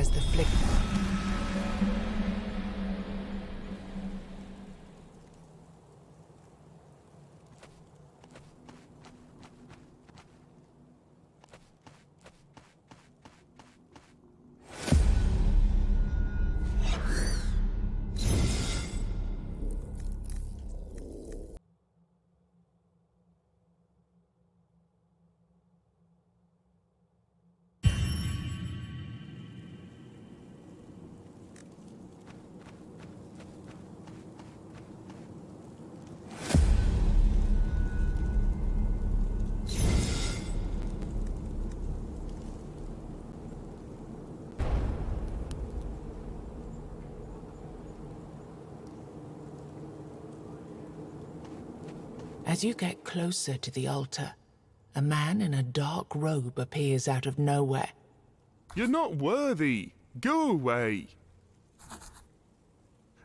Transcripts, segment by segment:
as the flick. As you get closer to the altar, a man in a dark robe appears out of nowhere. You're not worthy. Go away.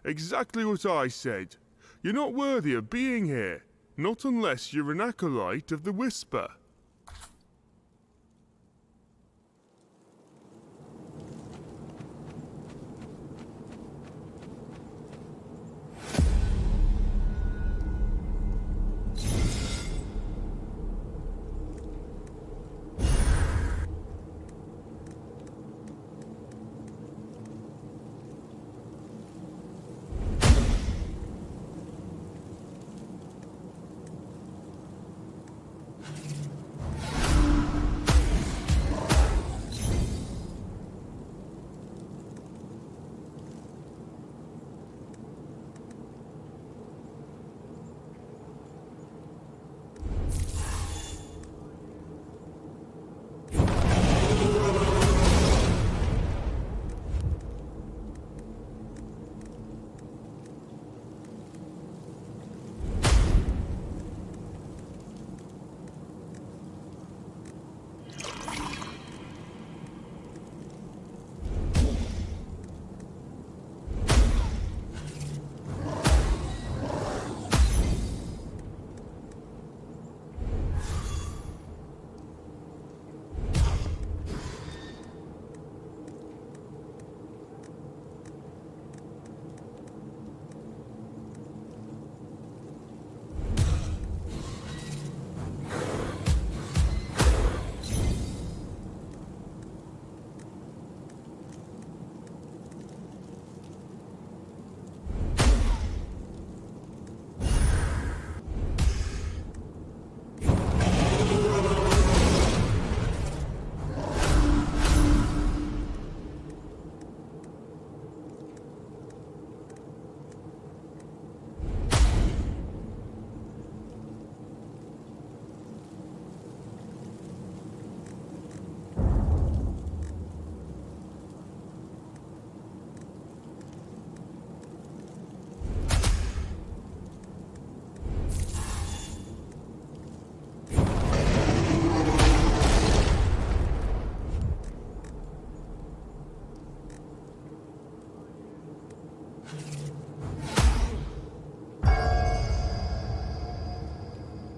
Exactly what I said. You're not worthy of being here. Not unless you're an acolyte of the Whisper.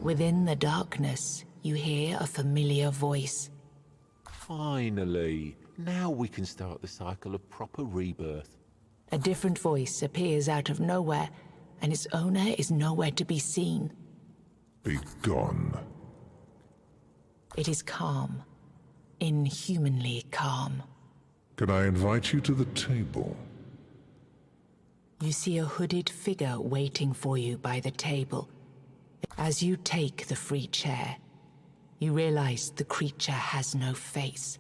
Within the darkness, you hear a familiar voice. Finally, now we can start the cycle of proper rebirth. A different voice appears out of nowhere, and its owner is nowhere to be seen. Be gone. It is calm. Inhumanly calm. Can I invite you to the table? You see a hooded figure waiting for you by the table. As you take the free chair, you realize the creature has no face.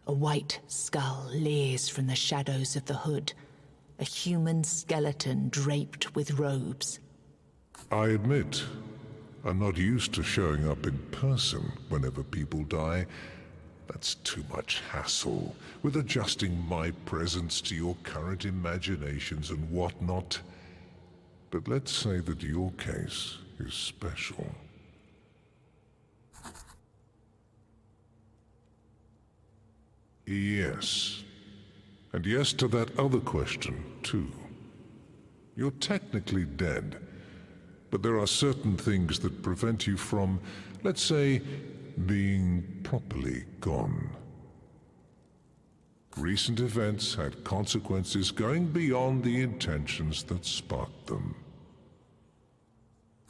A white skull leers from the shadows of the hood, a human skeleton draped with robes. I admit, I'm not used to showing up in person whenever people die. That's too much hassle, with adjusting my presence to your current imaginations and whatnot. But let's say that your case is special. Yes. And yes to that other question, too. You're technically dead, but there are certain things that prevent you from, let's say, being properly gone. Recent events had consequences going beyond the intentions that sparked them.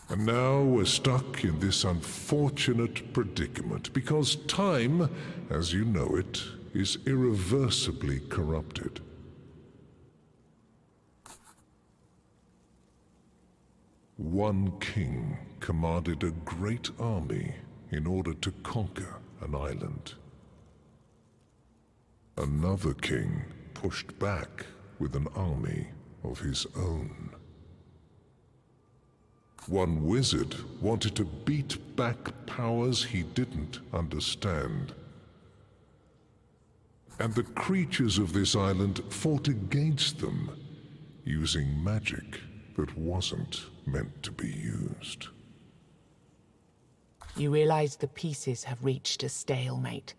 And now we're stuck in this unfortunate predicament because time, as you know it, is irreversibly corrupted. One king commanded a great army in order to conquer an island. Another king pushed back with an army of his own. One wizard wanted to beat back powers he didn't understand. And the creatures of this island fought against them, using magic that wasn't meant to be used. You realize the pieces have reached a stalemate.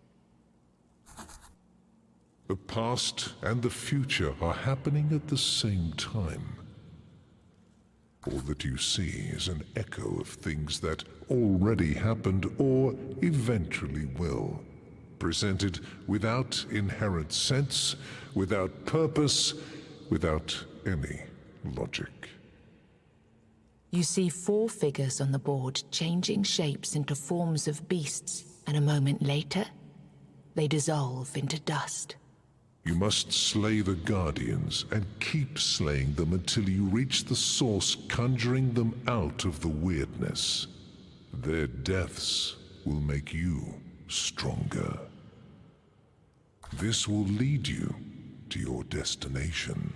The past and the future are happening at the same time. All that you see is an echo of things that already happened or eventually will, presented without inherent sense, without purpose, without any logic. You see 4 figures on the board changing shapes into forms of beasts, and a moment later, they dissolve into dust. You must slay the Guardians and keep slaying them until you reach the source, conjuring them out of the weirdness. Their deaths will make you stronger. This will lead you to your destination.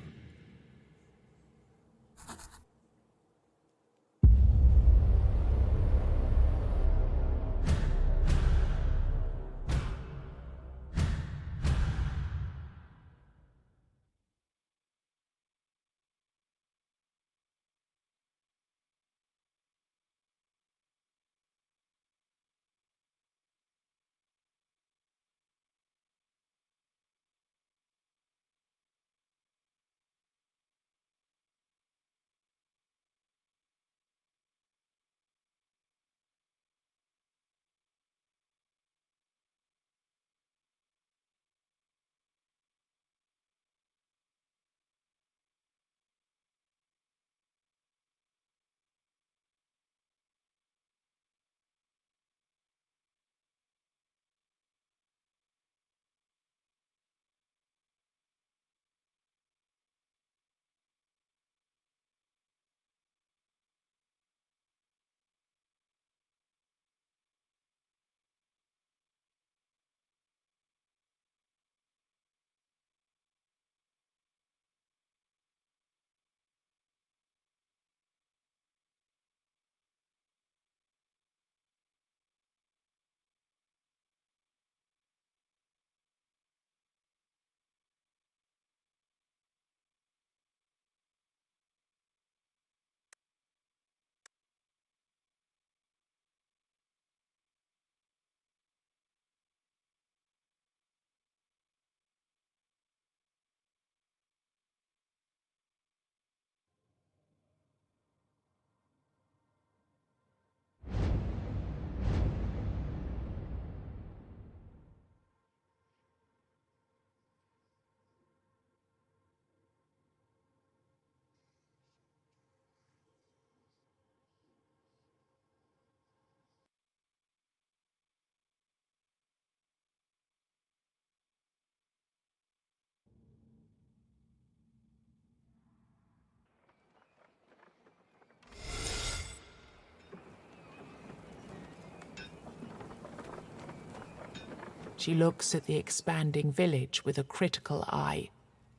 She looks at the expanding village with a critical eye.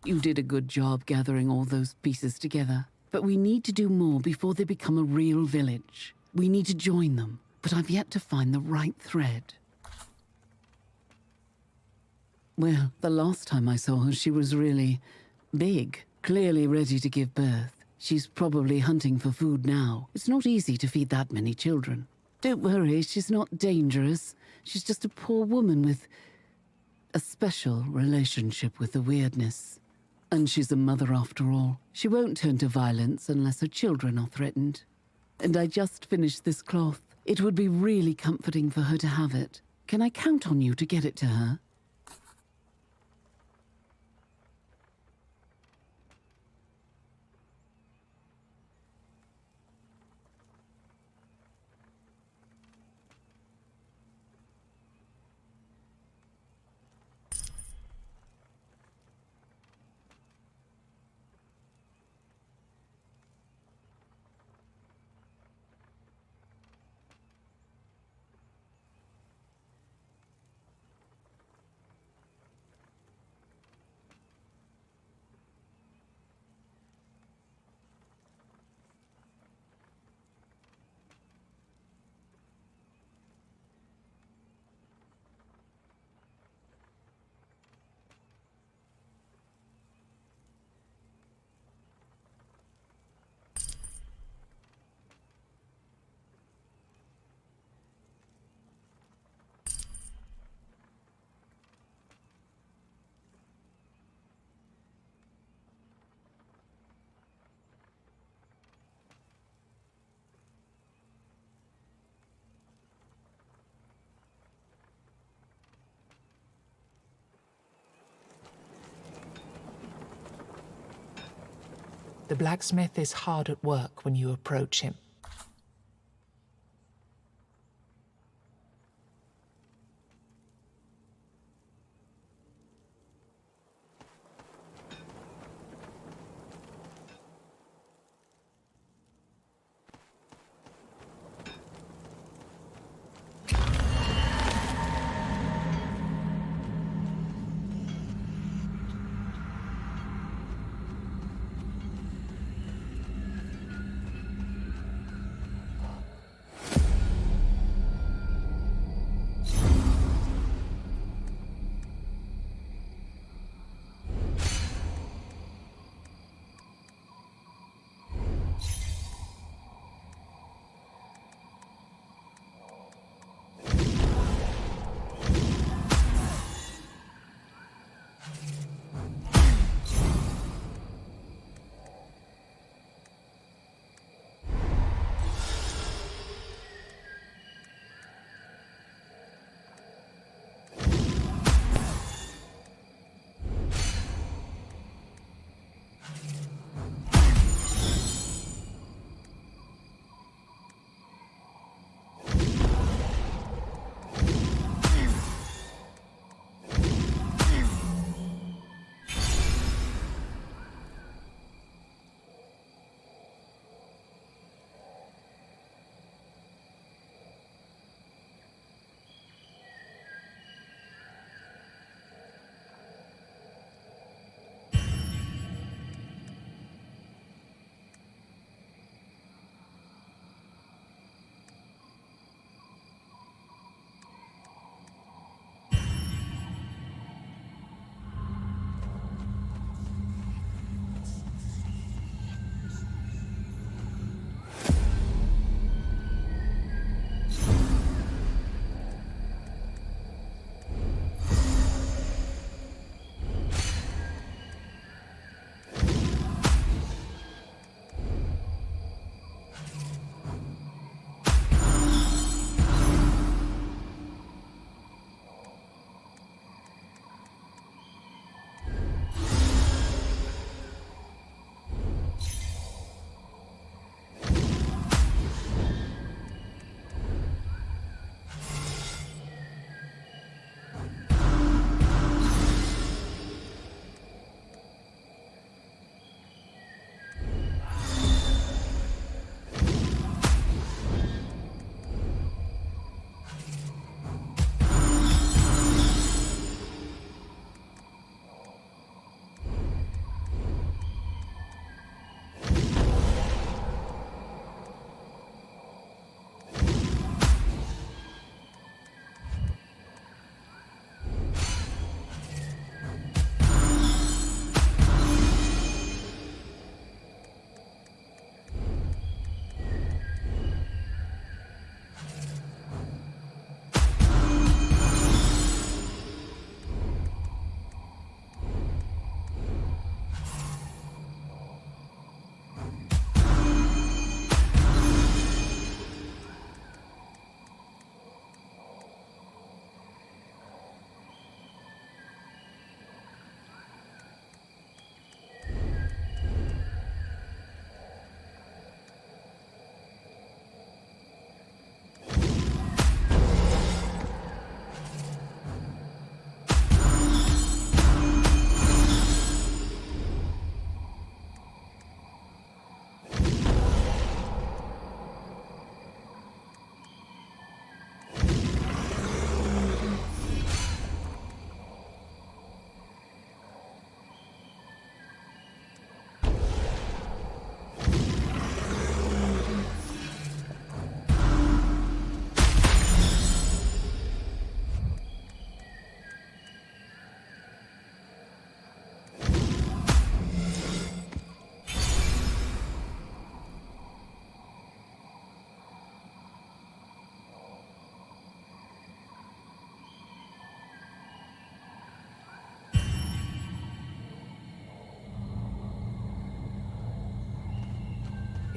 You did a good job gathering all those pieces together. But we need to do more before they become a real village. We need to join them, but I've yet to find the right thread. Well, the last time I saw her, she was really big, clearly ready to give birth. She's probably hunting for food now. It's not easy to feed that many children. Don't worry, she's not dangerous. She's just a poor woman with a special relationship with the weirdness. And she's a mother after all. She won't turn to violence unless her children are threatened. And I just finished this cloth. It would be really comforting for her to have it. Can I count on you to get it to her? The blacksmith is hard at work when you approach him.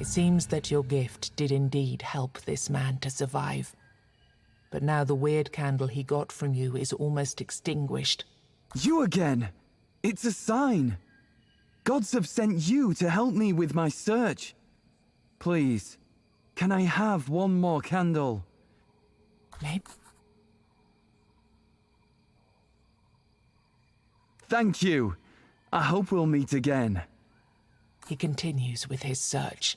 It seems that your gift did indeed help this man to survive. But now the weird candle he got from you is almost extinguished. You again! It's a sign! Gods have sent you to help me with my search. Please, can I have one more candle? Maybe. Thank you. I hope we'll meet again. He continues with his search.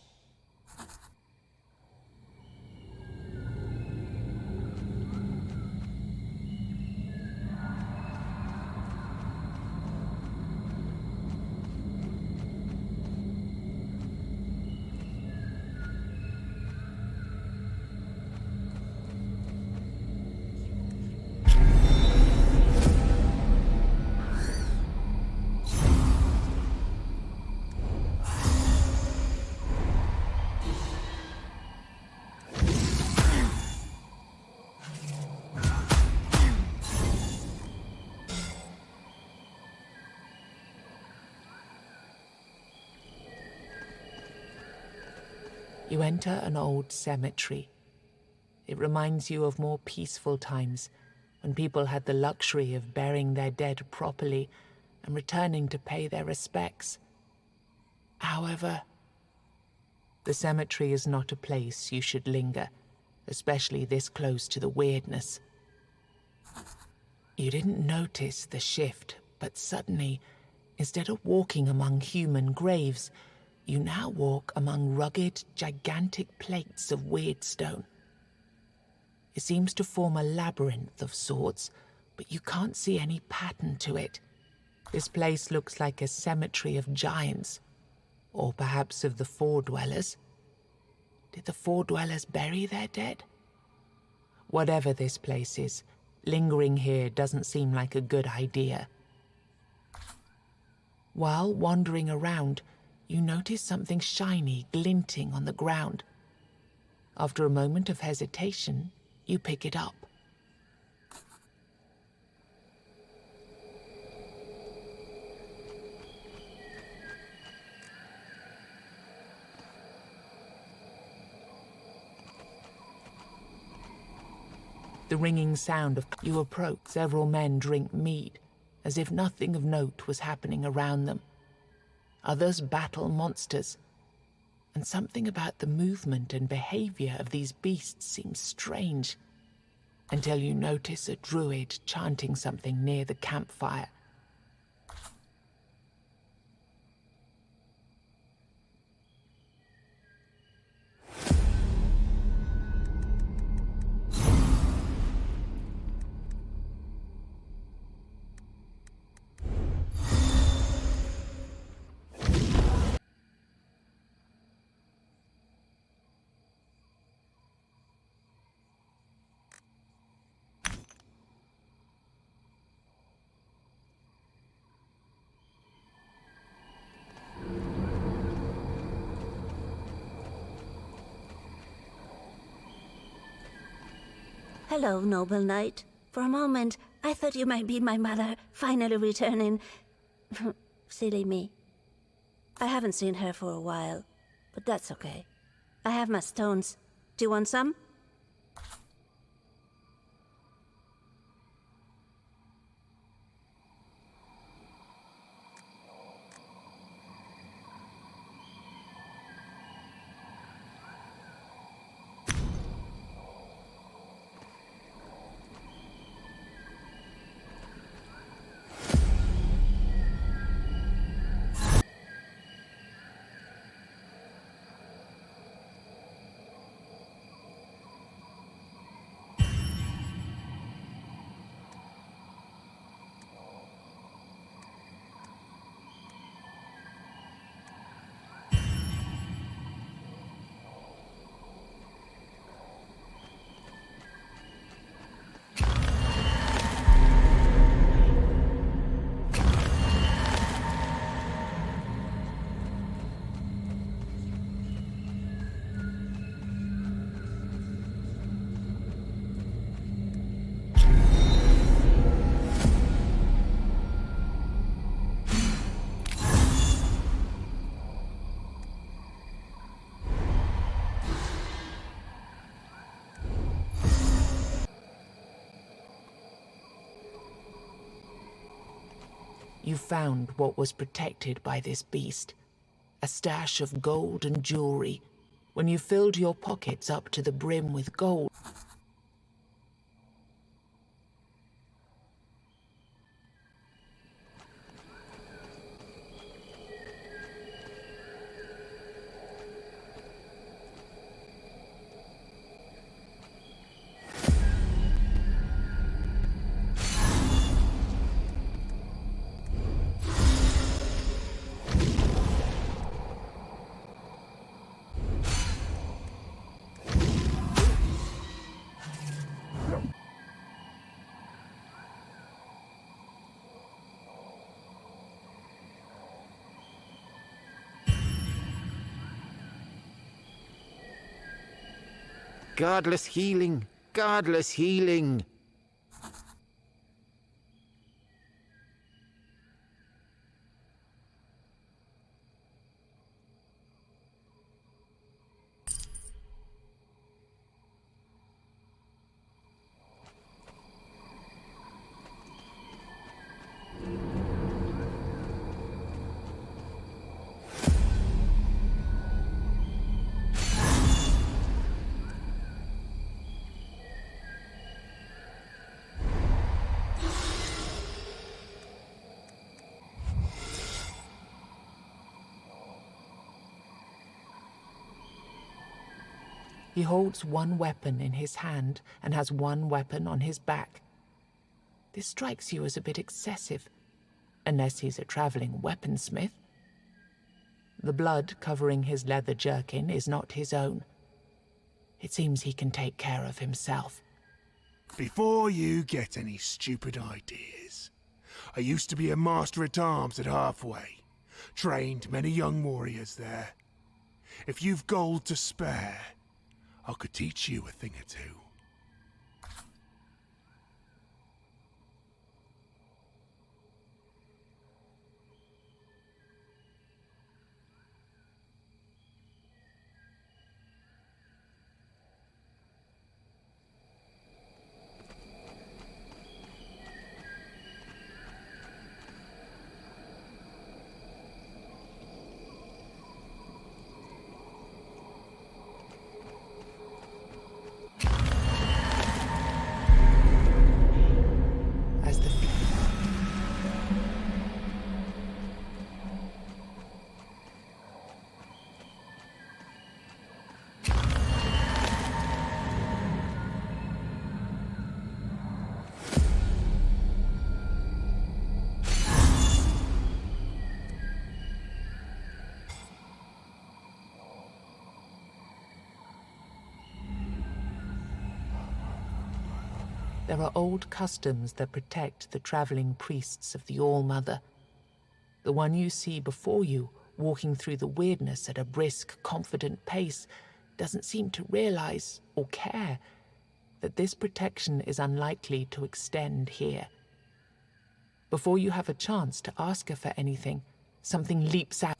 You enter an old cemetery. It reminds you of more peaceful times, when people had the luxury of burying their dead properly and returning to pay their respects. However, the cemetery is not a place you should linger, especially this close to the weirdness. You didn't notice the shift, but suddenly, instead of walking among human graves, you now walk among rugged, gigantic plates of weird stone. It seems to form a labyrinth of sorts, but you can't see any pattern to it. This place looks like a cemetery of giants, or perhaps of the Four-Dwellers. Did the Four-Dwellers bury their dead? Whatever this place is, lingering here doesn't seem like a good idea. While wandering around, you notice something shiny glinting on the ground. After a moment of hesitation, you pick it up. The ringing sound of you approach. Several men drink mead, as if nothing of note was happening around them. Others battle monsters, and something about the movement and behavior of these beasts seems strange, until you notice a druid chanting something near the campfire. Hello, noble knight. For a moment, I thought you might be my mother, finally returning. Silly me. I haven't seen her for a while, but that's okay. I have my stones. Do you want some? you found what was protected by this beast. A stash of gold and jewelry. When you filled your pockets up to the brim with gold, Godless healing! Godless healing! he holds one weapon in his hand and has one weapon on his back. This strikes you as a bit excessive, unless he's a traveling weaponsmith. The blood covering his leather jerkin is not his own. It seems he can take care of himself. Before you get any stupid ideas, I used to be a master-at-arms at Halfway. Trained many young warriors there. If you've gold to spare, I could teach you a thing or two. As the There are old customs that protect the traveling priests of the All-Mother. The one you see before you, walking through the weirdness at a brisk, confident pace, doesn't seem to realize, or care, that this protection is unlikely to extend here. Before you have a chance to ask her for anything, something leaps out.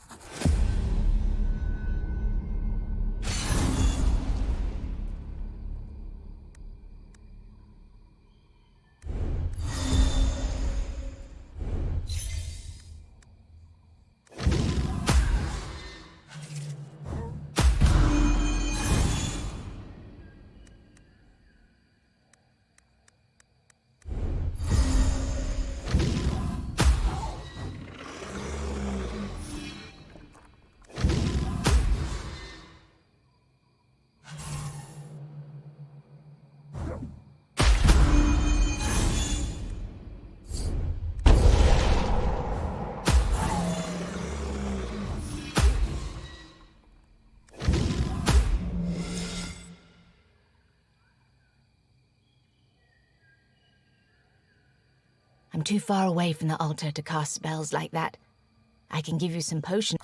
I'm too far away from the altar to cast spells like that. I can give you some potions.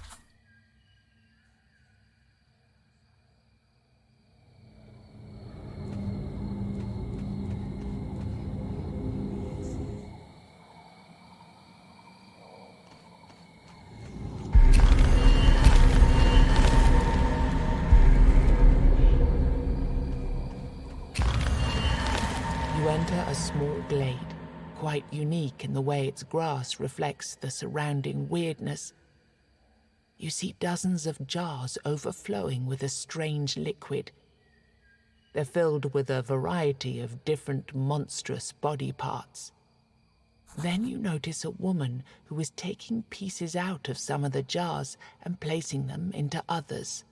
You enter a small glade. quite unique in the way its grass reflects the surrounding weirdness. You see dozens of jars overflowing with a strange liquid. They're filled with a variety of different monstrous body parts. Then you notice a woman who is taking pieces out of some of the jars and placing them into others.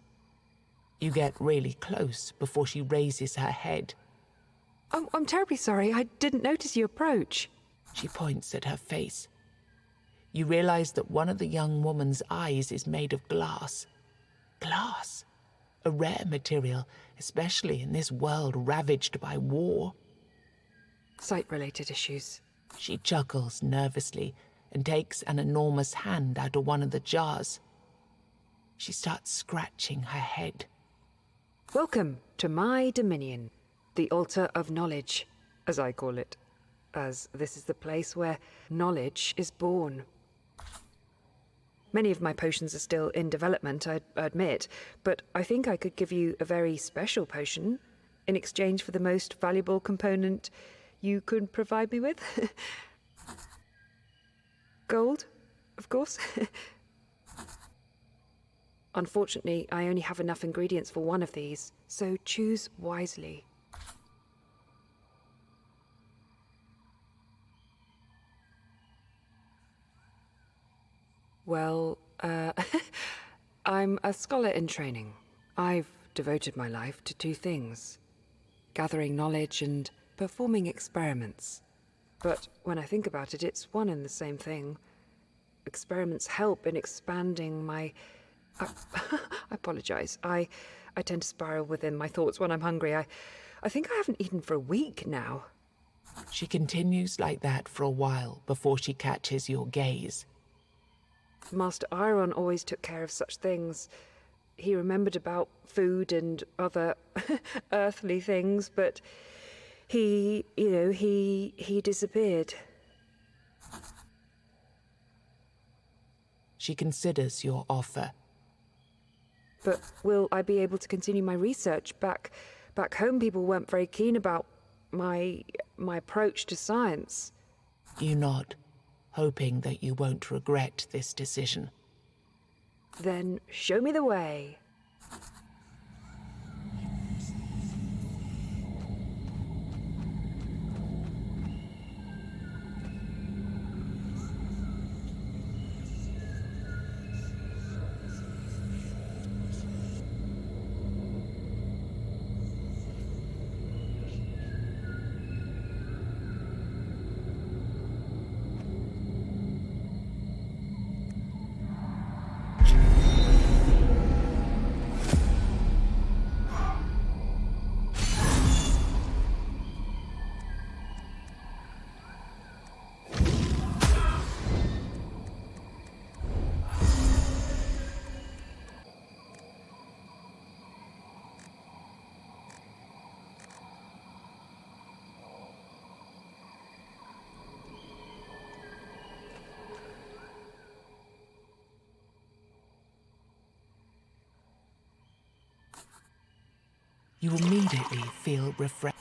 You get really close before she raises her head. Oh, I'm terribly sorry. I didn't notice you approach. She points at her face. You realize that one of the young woman's eyes is made of glass. Glass, a rare material, especially in this world ravaged by war. Sight-related issues. She chuckles nervously and takes an enormous hand out of one of the jars. She starts scratching her head. Welcome to my dominion, the Altar of Knowledge, as I call it, as this is the place where knowledge is born. Many of my potions are still in development, I admit, but I think I could give you a very special potion in exchange for the most valuable component you could provide me with. Gold, of course. Unfortunately, I only have enough ingredients for one of these, so choose wisely. Well, I'm a scholar in training. I've devoted my life to two things: gathering knowledge and performing experiments. But when I think about it, it's one and the same thing. Experiments help in expanding my... I apologize. I tend to spiral within my thoughts when I'm hungry. I think I haven't eaten for a week now. She continues like that for a while before she catches your gaze. Master Iron always took care of such things. He remembered about food and other earthly things, but he disappeared. She considers your offer. But will I be able to continue my research? Back home, people weren't very keen about my approach to science. You nod, hoping that you won't regret this decision. Then show me the way. You immediately feel refreshed.